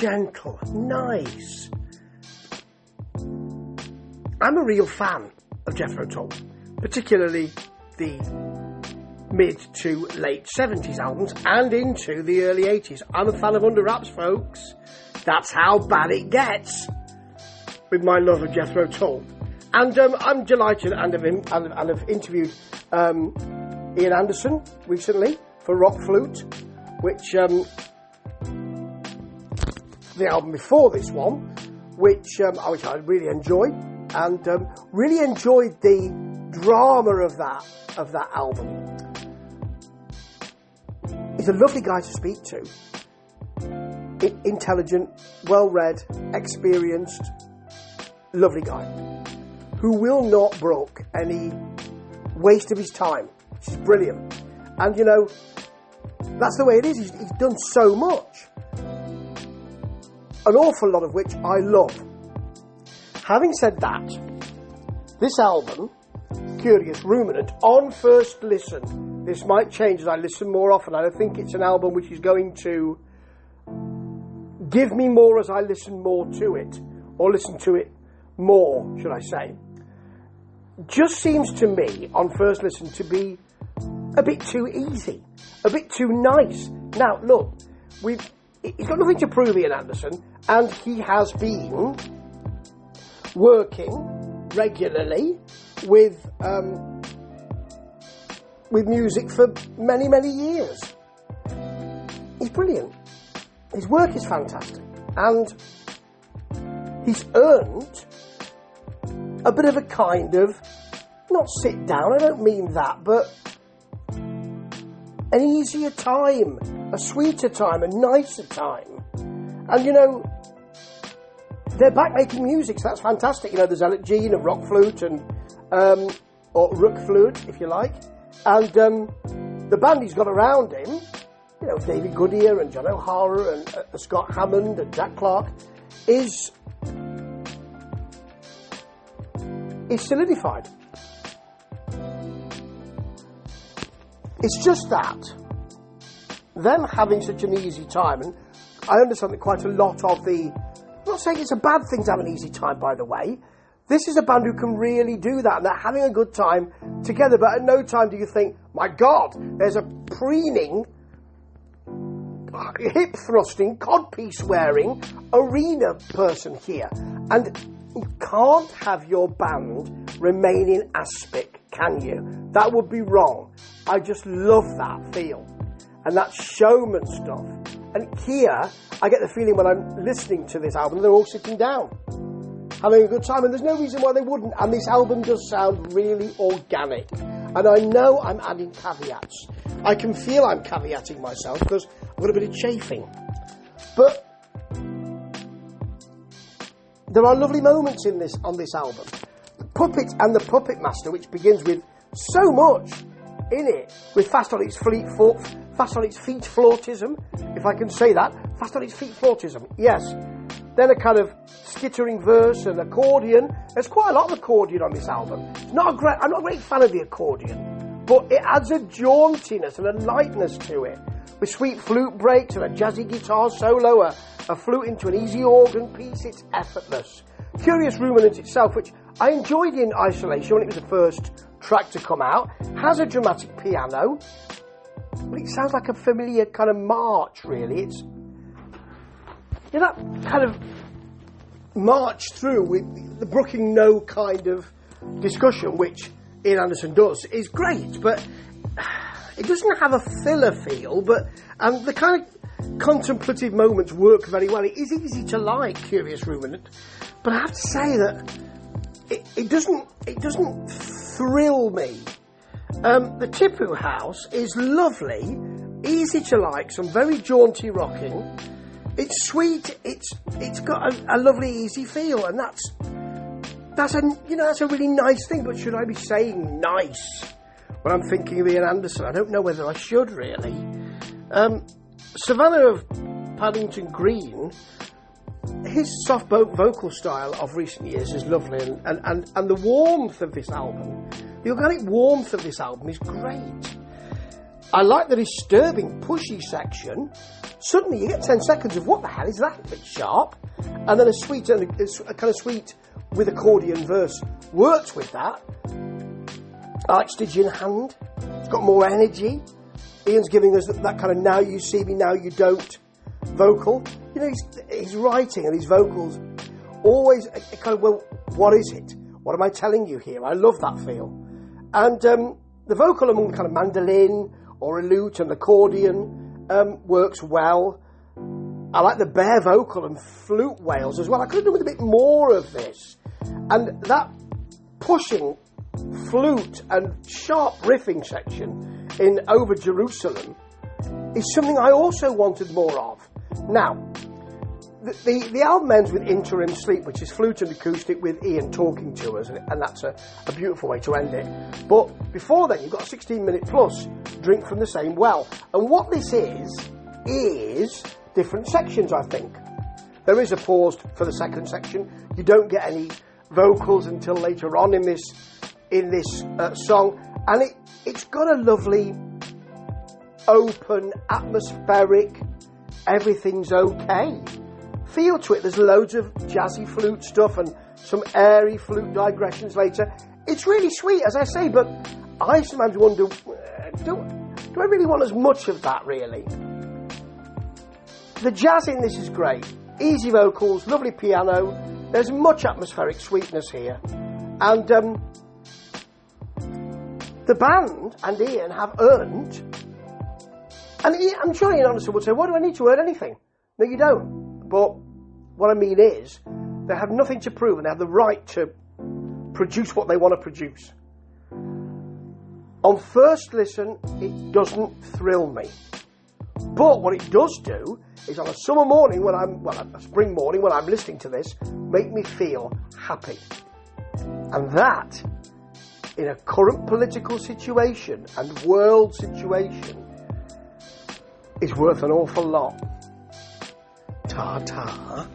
gentle, nice. I'm a real fan of Jethro Tull, particularly the mid to late 70s albums and into the early 80s. I'm a fan of Under Wraps, folks. That's how bad it gets with my love of Jethro Tull. And I'm delighted and have interviewed Ian Anderson recently for Rock Flute, which the album before this one, which I really enjoyed, and really enjoyed the drama of that album. He's a lovely guy to speak to. Intelligent, well-read, experienced, lovely guy who will not brook any waste of his time, which is brilliant. And you know, that's the way it is. He's done so much, an awful lot of which I love. Having said that, this album, Curious Ruminant, on first listen, this might change as I listen more often. I don't think it's an album which is going to give me more as I listen more to it, or listen to it more, should I say. Just seems to me, on first listen, to be a bit too easy, a bit too nice. Now, look, he's got nothing to prove, Ian Anderson, and he has been working regularly with music for many, many years. He's brilliant. His work is fantastic, and he's earned a bit of a kind of, not sit down, I don't mean that, but an easier time, a sweeter time, a nicer time. And you know, they're back making music, so that's fantastic. You know, there's Alec Jean and Rock Flute and or Rook Flute, if you like, and the band he's got around him, you know, David Goodyear and John O'Hara and Scott Hammond and Jack Clark, is solidified. It's just that them having such an easy time, and I understand that quite a lot of I'm not saying it's a bad thing to have an easy time, by the way. This is a band who can really do that, and they're having a good time together, but at no time do you think, my God, there's a preening, hip-thrusting, codpiece-wearing arena person here. And you can't have your band remain in aspic, can you? That would be wrong. I just love that feel. And that showman stuff. And here, I get the feeling when I'm listening to this album, they're all sitting down, having a good time, and there's no reason why they wouldn't. And this album does sound really organic. And I know I'm adding caveats. I can feel I'm caveating myself because I've got a bit of chafing. But there are lovely moments on this album. The Puppet and the Puppet Master, which begins with so much in it, with Fast on its feet flautism, if I can say that. Fast on its feet flautism, yes. Then a kind of skittering verse and accordion. There's quite a lot of accordion on this album. I'm not a great fan of the accordion, but it adds a jauntiness and a lightness to it, with sweet flute breaks and a jazzy guitar solo, a flute into an easy organ piece. It's effortless. Curious Ruminant itself, which I enjoyed in isolation when it was the first track to come out, has a dramatic piano, but it sounds like a familiar kind of march, really. It's, you know, that kind of march through with the brooking no kind of discussion, which Ian Anderson does, is great, but it doesn't have a filler feel, but the kind of contemplative moments work very well. It is easy to like Curious Ruminant, but I have to say that it doesn't thrill me. The Tipu House is lovely, easy to like, some very jaunty rocking. It's sweet. It's got a lovely, easy feel, and that's a really nice thing. But should I be saying nice when I'm thinking of Ian Anderson? I don't know whether I should really. Savannah of Paddington Green, his soft vocal style of recent years is lovely, and the warmth of this album, the organic warmth of this album is great. I like the disturbing, pushy section. Suddenly you get 10 seconds of what the hell is that? A bit sharp. And then a kind of sweet with accordion verse works with that. I like Stygian hand. It's got more energy. Ian's giving us that kind of now you see me, now you don't vocal. You know, he's writing and his vocals always kind of, well, what is it? What am I telling you here? I love that feel. And the vocal among the kind of mandolin or a lute and accordion works well. I like the bare vocal and flute wails as well. I could have done with a bit more of this. And that pushing flute and sharp riffing section in Over Jerusalem is something I also wanted more of. Now, the album ends with Interim Sleep, which is flute and acoustic with Ian talking to us, and that's a beautiful way to end it. But before then, you've got a 16-minute plus, Drink from the Same Well. And what this is different sections, I think. There is a pause for the second section. You don't get any vocals until later on in this song, and it's got a lovely, open, atmospheric, everything's okay feel to it. There's loads of jazzy flute stuff and some airy flute digressions later. It's really sweet, as I say, but I sometimes wonder, do I really want as much of that, really? The jazz in this is great. Easy vocals, lovely piano. There's much atmospheric sweetness here. And the band and Ian have earned, and Ian, I'm sure Ian honestly would say, why do I need to earn anything? No, you don't. But what I mean is, they have nothing to prove and they have the right to produce what they want to produce. On first listen, it doesn't thrill me. But what it does do is on a summer morning a spring morning when I'm listening to this, make me feel happy. And that, in a current political situation and world situation, is worth an awful lot. Ta-ta.